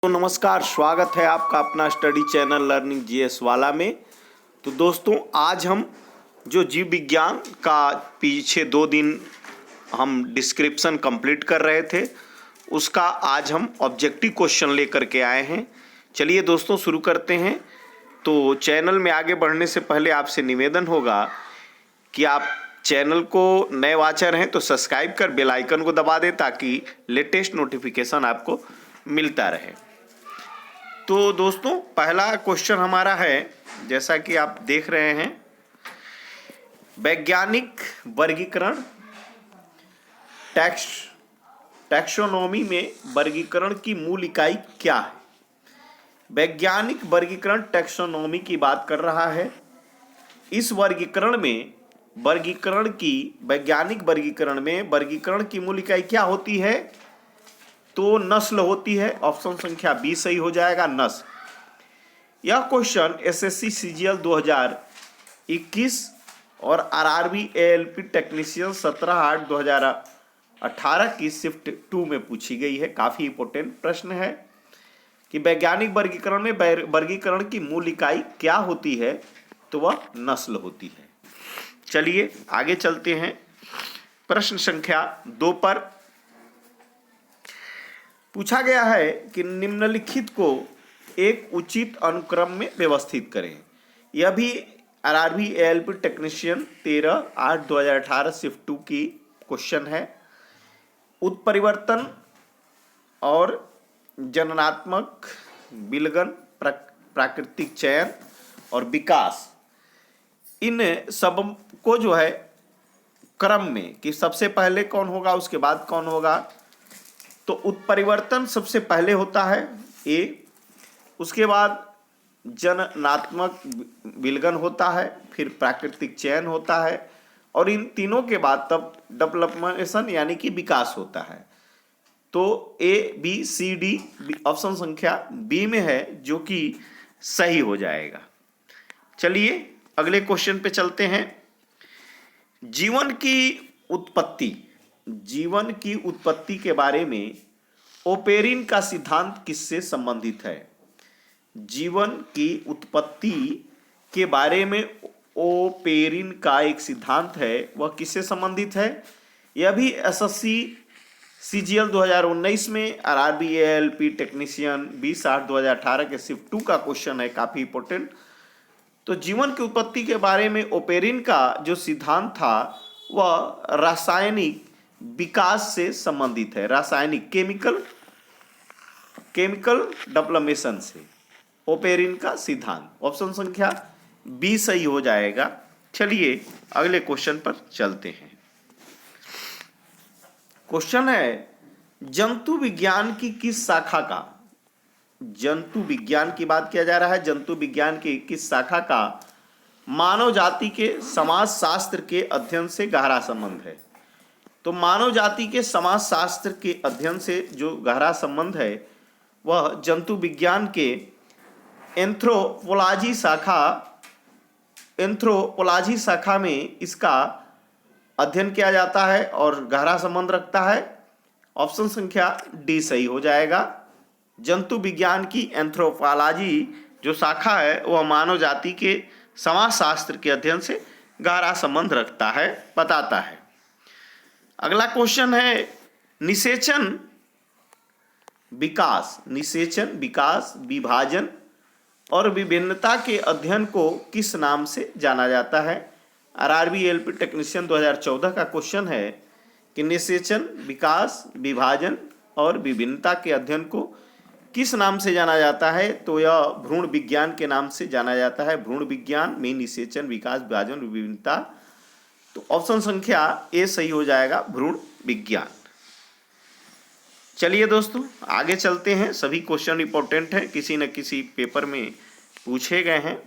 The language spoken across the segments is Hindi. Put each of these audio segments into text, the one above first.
तो नमस्कार, स्वागत है आपका अपना स्टडी चैनल लर्निंग जीएस वाला में। तो दोस्तों, आज हम जो जीव विज्ञान का पीछे 2 दिन हम डिस्क्रिप्शन कंप्लीट कर रहे थे, उसका आज हम ऑब्जेक्टिव क्वेश्चन लेकर के आए हैं। चलिए दोस्तों, शुरू करते हैं। तो चैनल में आगे बढ़ने से पहले आपसे निवेदन होगा कि आप चैनल को नए वाचर हैं तो सब्सक्राइब कर बेल आइकन को दबा दें ताकि लेटेस्ट नोटिफिकेशन आपको मिलता रहे। तो दोस्तों, पहला क्वेश्चन हमारा है, जैसा कि आप देख रहे हैं, वैज्ञानिक वर्गीकरण टैक्सोनॉमी में वर्गीकरण की मूल इकाई क्या है। वैज्ञानिक वर्गीकरण टैक्सोनॉमी की बात कर रहा है। इस वर्गीकरण में वैज्ञानिक वर्गीकरण में वर्गीकरण की मूल इकाई क्या होती है? तो नस्ल होती है। ऑप्शन संख्या बी सही हो जाएगा, नस्ल। यह क्वेश्चन एसएससी सीजीएल 2021 और आरआरबी एएलपी टेक्नीशियन 17/8/2018 की शिफ्ट 2 में पूछी गई है। काफी इंपॉर्टेंट प्रश्न है कि वैज्ञानिक वर्गीकरण में वर्गीकरण की मूल इकाई क्या होती है, तो वह नस्ल होती है। चलिए आगे चलते हैं। प्रश्न संख्या 2 पर पूछा गया है कि निम्नलिखित को एक उचित अनुक्रम में व्यवस्थित करें। यह भी आरआरबी एएलपी टेक्नीशियन 13/8/2018 शिफ्ट 2 की क्वेश्चन है। उत्परिवर्तन और जननात्मक विलगन, प्राकृतिक चयन और विकास, इन सब को जो है क्रम में कि सबसे पहले कौन होगा उसके बाद कौन होगा, तो उत्परिवर्तन सबसे पहले होता है ए, उसके बाद जननात्मक विलगन होता है, फिर प्राकृतिक चयन होता है और इन तीनों के बाद तब डेवलपमेंटेशन यानी कि विकास होता है। तो A B C D option संख्या बी में है, जो कि सही हो जाएगा। चलिए अगले क्वेश्चन पे चलते हैं। जीवन की उत्पत्ति के बारे में ओपेरिन का सिद्धांत किससे संबंधित है? जीवन की उत्पत्ति के बारे में ओपेरिन का एक सिद्धांत है, वह किससे संबंधित है? यह भी एसएससी सीजीएल 2019 में आरआरबी एएलपी टेक्नीशियन 20/8/2018 के शिफ्ट 2 का क्वेश्चन है, काफी इंपॉर्टेंट। तो जीवन की उत्पत्ति के बारे में ओपेरिन का जो सिद्धांत था वह रासायनिक विकास से संबंधित है, रासायनिक केमिकल डेवलपमेंट से ओपेरिन का सिद्धांत। ऑप्शन संख्या बी सही हो जाएगा। चलिए अगले क्वेश्चन पर चलते हैं। क्वेश्चन है, जंतु विज्ञान की किस शाखा का, जंतु विज्ञान की बात किया जा रहा है, जंतु विज्ञान की किस शाखा का मानव जाति के समाज शास्त्र के अध्ययन से गहरा संबंध है? तो मानव जाति के समाज शास्त्र के अध्ययन से जो गहरा संबंध है वह जंतु विज्ञान के एंथ्रोपोलॉजी शाखा में इसका अध्ययन किया जाता है और गहरा संबंध रखता है। ऑप्शन संख्या डी सही हो जाएगा। जंतु विज्ञान की एंथ्रोपोलॉजी जो शाखा है वह मानव जाति के समाज शास्त्र के अध्ययन से गहरा संबंध रखता है, बताता है। अगला क्वेश्चन है, निषेचन विकास, विभाजन और विभिन्नता के अध्ययन को किस नाम से जाना जाता है? आरआरबी एएलपी टेक्नीशियन 2014 का क्वेश्चन है कि निषेचन, विकास, विभाजन और विभिन्नता के अध्ययन को किस नाम से जाना जाता है? तो यह भ्रूण विज्ञान के नाम से जाना जाता है। भ्रूण विज्ञान में निषेचन, विकास, विभाजन, विभिन्नता। तो ऑप्शन संख्या ए सही हो जाएगा, भ्रूण विज्ञान। चलिए दोस्तों आगे चलते हैं। सभी क्वेश्चन इंपॉर्टेंट हैं, किसी न किसी पेपर में पूछे गए हैं।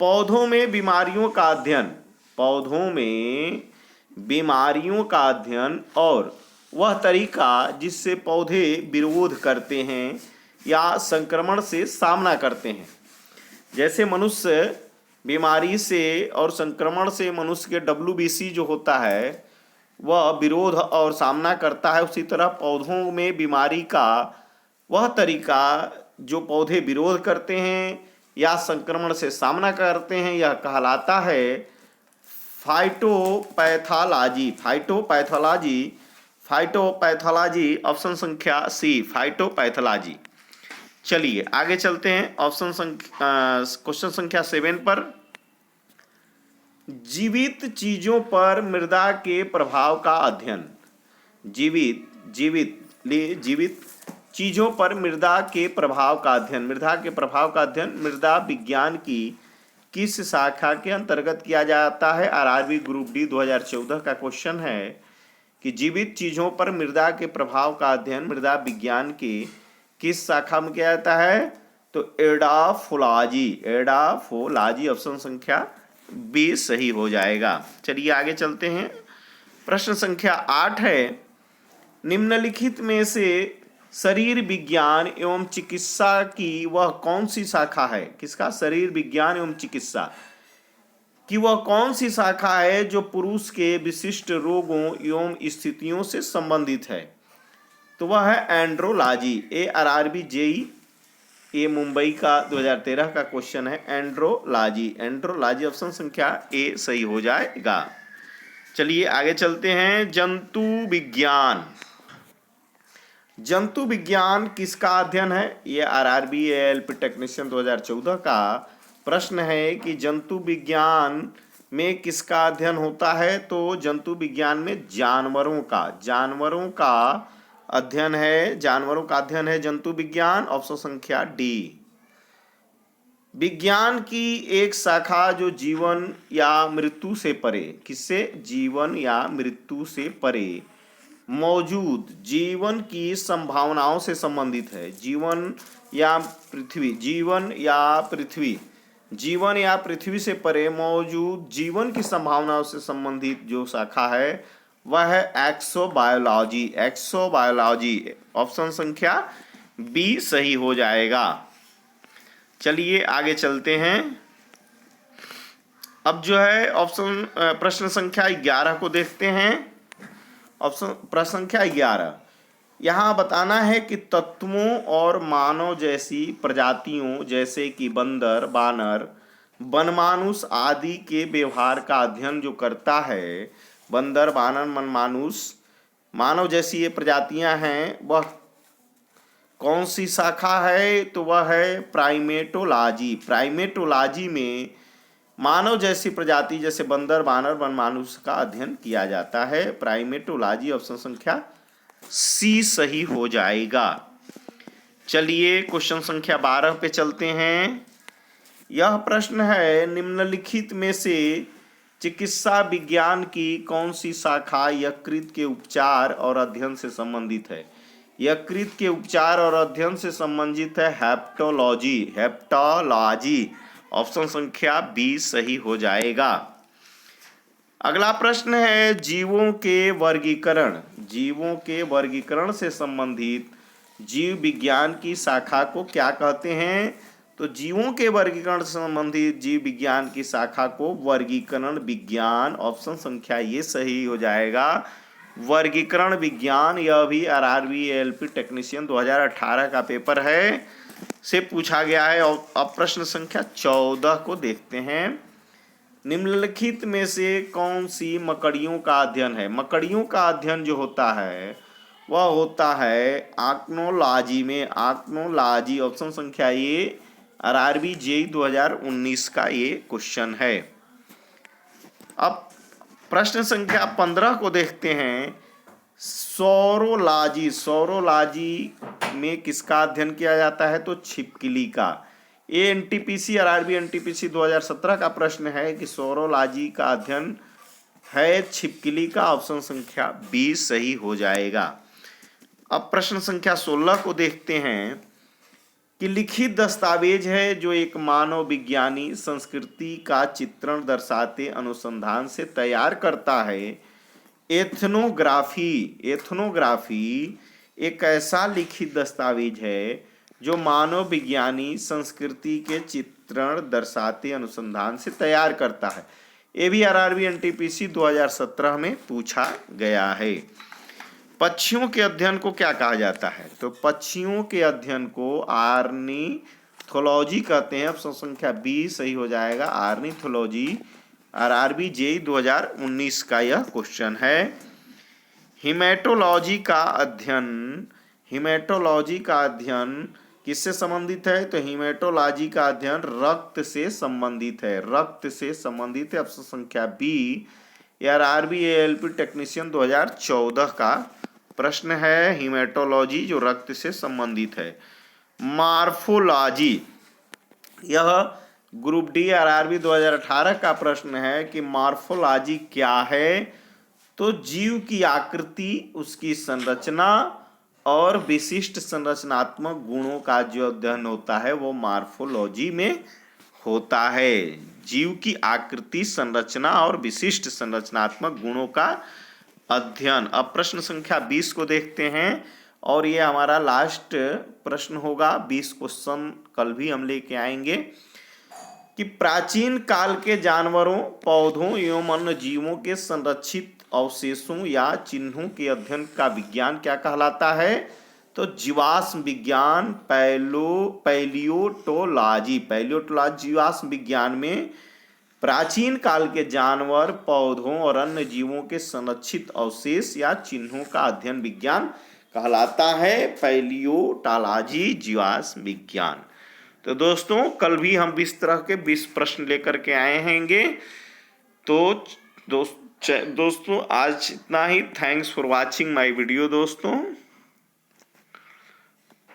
पौधों में बीमारियों का अध्ययन और वह तरीका जिससे पौधे विरोध करते हैं या संक्रमण से सामना करते हैं। जैसे मनुष्य बीमारी से और संक्रमण से मनुष्य के WBC जो होता है वह विरोध और सामना करता है, उसी तरह पौधों में बीमारी का वह तरीका जो पौधे विरोध करते हैं या संक्रमण से सामना करते हैं, यह कहलाता है फाइटोपैथोलॉजी। फाइटोपैथोलॉजी, फाइटोपैथोलॉजी, ऑप्शन संख्या सी, फाइटोपैथोलॉजी। चलिए आगे चलते हैं क्वेश्चन संख्या 7 पर। जीवित चीजों पर मृदा के प्रभाव का अध्ययन। जीवित चीजों पर मृदा के प्रभाव का अध्ययन। मृदा के प्रभाव का अध्ययन मृदा विज्ञान की किस शाखा के अंतर्गत किया जाता है? आरआरबी ग्रुप डी 2014 का क्वेश्चन है कि जीवित चीजों पर मृदा के प्रभाव का अध्ययन मृदा विज्ञान की किस शाखा में किया जाता है? तो एडाफोलॉजी, ऑप्शन संख्या बी सही हो जाएगा। चलिए आगे चलते हैं। प्रश्न संख्या 8 है, निम्नलिखित में से शरीर विज्ञान एवं चिकित्सा की वह कौन सी शाखा है? किसका? शरीर विज्ञान एवं चिकित्सा कि वह कौन सी शाखा है जो पुरुष के विशिष्ट रोगों एवं स्थितियों से संबंधित है? तो वह है एंड्रोलॉजी। आरआरबी जेई ये मुंबई का 2013 का क्वेश्चन है। एंड्रोलॉजी ऑप्शन संख्या ए सही हो जाएगा। चलिए आगे चलते हैं। जंतु विज्ञान किसका अध्ययन है? ये आरआरबी एएलपी टेक्नीशियन 2014 का प्रश्न है कि जंतु विज्ञान में किसका अध्ययन होता है? तो जंतु विज्ञान में जानवरों का अध्ययन है जंतु विज्ञान, ऑप्शन संख्या डी। विज्ञान की एक शाखा जो जीवन या मृत्यु से परे, किससे? जीवन या मृत्यु से परे मौजूद जीवन की संभावनाओं से संबंधित है। जीवन या पृथ्वी से परे मौजूद जीवन की संभावनाओं से संबंधित जो शाखा है वह है एक्सोबायोलॉजी। ऑप्शन संख्या बी सही हो जाएगा। चलिए आगे चलते हैं। अब जो है प्रश्न संख्या 11 को देखते हैं। प्रश्न संख्या 11, यहाँ बताना है कि तत्वों और मानव जैसी प्रजातियों जैसे कि बंदर, बानर, वनमानुष आदि के व्यवहार का अध्ययन जो करता है। बंदर, बानर, वनमानुष, मानव जैसी ये प्रजातियां हैं, वह कौन सी शाखा है? तो वह है प्राइमेटोलॉजी में मानव जैसी प्रजाति जैसे बंदर, बानर, वनमानुष का अध्ययन किया जाता है। प्राइमेटोलॉजी ऑप्शन संख्या सी सही हो जाएगा। चलिए क्वेश्चन संख्या 12 पे चलते हैं। यह प्रश्न है, निम्नलिखित में से चिकित्सा विज्ञान की कौन सी शाखा यकृत के उपचार और अध्ययन से संबंधित है? यकृत के उपचार और अध्ययन से संबंधित है हेप्टोलॉजी, ऑप्शन संख्या बी सही हो जाएगा। अगला प्रश्न है, जीवों के वर्गीकरण से संबंधित जीव विज्ञान की शाखा को क्या कहते हैं? तो जीवों के वर्गीकरण से संबंधित जीव विज्ञान की शाखा को वर्गीकरण विज्ञान, ऑप्शन संख्या ये सही हो जाएगा। वर्गीकरण विज्ञान, यह भी आरआरबी एएलपी टेक्नीशियन 2018 का पेपर है से पूछा गया है। अब प्रश्न संख्या 14 को देखते हैं। निम्नलिखित में से कौन सी मकड़ियों का अध्ययन है? मकड़ियों का अध्ययन जो होता है वह होता है आर्कनोलॉजी में। आर्कनोलॉजी ऑप्शन संख्या ए आरआरबी जेई 2019 का ये क्वेश्चन है। अब प्रश्न संख्या 15 को देखते हैं। सौरोलॉजी में किसका अध्ययन किया जाता है? तो छिपकली का। ये एनटीपीसी आरआरबी एनटीपीसी 2017 का प्रश्न है कि सौरोलॉजी का अध्ययन है छिपकली का, ऑप्शन संख्या बी सही हो जाएगा। अब प्रश्न संख्या 16 को देखते हैं कि लिखित दस्तावेज है जो एक मानव विज्ञानी संस्कृति का चित्रण दर्शाते अनुसंधान से तैयार करता है। एथनोग्राफी एक ऐसा लिखित दस्तावेज है जो मानव विज्ञानी संस्कृति के चित्रण दर्शाते अनुसंधान से तैयार करता है। ये भी आरआरबी एनटीपीसी 2017 में पूछा गया है। पक्षियों के अध्ययन को क्या कहा जाता है? तो पक्षियों के अध्ययन को ऑर्निथोलॉजी कहते हैं। ऑप्शन संख्या बी सही हो जाएगा, ऑर्निथोलॉजी। आरआरबी जेईई 2019 का यह क्वेश्चन है। हिमेटोलॉजी का अध्ययन किससे संबंधित है? तो हिमेटोलॉजी का अध्ययन रक्त से संबंधित है, रक्त से संबंधित है। ऑप्शन संख्या बी। आरआरबी एएलपी टेक्नीशियन 2014 का प्रश्न है, हिमेटोलॉजी जो रक्त से संबंधित है। मार्फोलॉजी, यह ग्रुप डी आरआरबी 2018 का प्रश्न है कि मार्फोलॉजी क्या है? तो जीव की आकृति, उसकी संरचना और विशिष्ट संरचनात्मक गुणों का जो अध्ययन होता है वो मार्फोलॉजी में होता है। जीव की आकृति, संरचना और विशिष्ट संरचनात्मक गुणों का अध्ययन। अब प्रश्न संख्या 20 को देखते हैं और ये हमारा लास्ट प्रश्न होगा। 20 क्वेश्चन कल भी हम लेके आएंगे कि प्राचीन काल के जानवरों, पौधों एवं अन्य जीवों के संरक्षित अवशेषों या चिन्हों के अध्ययन का विज्ञान क्या कहलाता है? तो जीवाश्म विज्ञान, पैलियोटोलॉजी जीवाश्म विज्ञान में प्राचीन काल के जानवर, पौधों और अन्य जीवों के संरक्षित अवशेष या चिन्हों का अध्ययन विज्ञान कहलाता है पैलियोटोलॉजी, जीवाश्म विज्ञान। तो दोस्तों कल भी हम 20 तरह के 20 प्रश्न लेकर के आए हैंगे। तो दोस्तों आज इतना ही। Thanks for watching my video दोस्तों।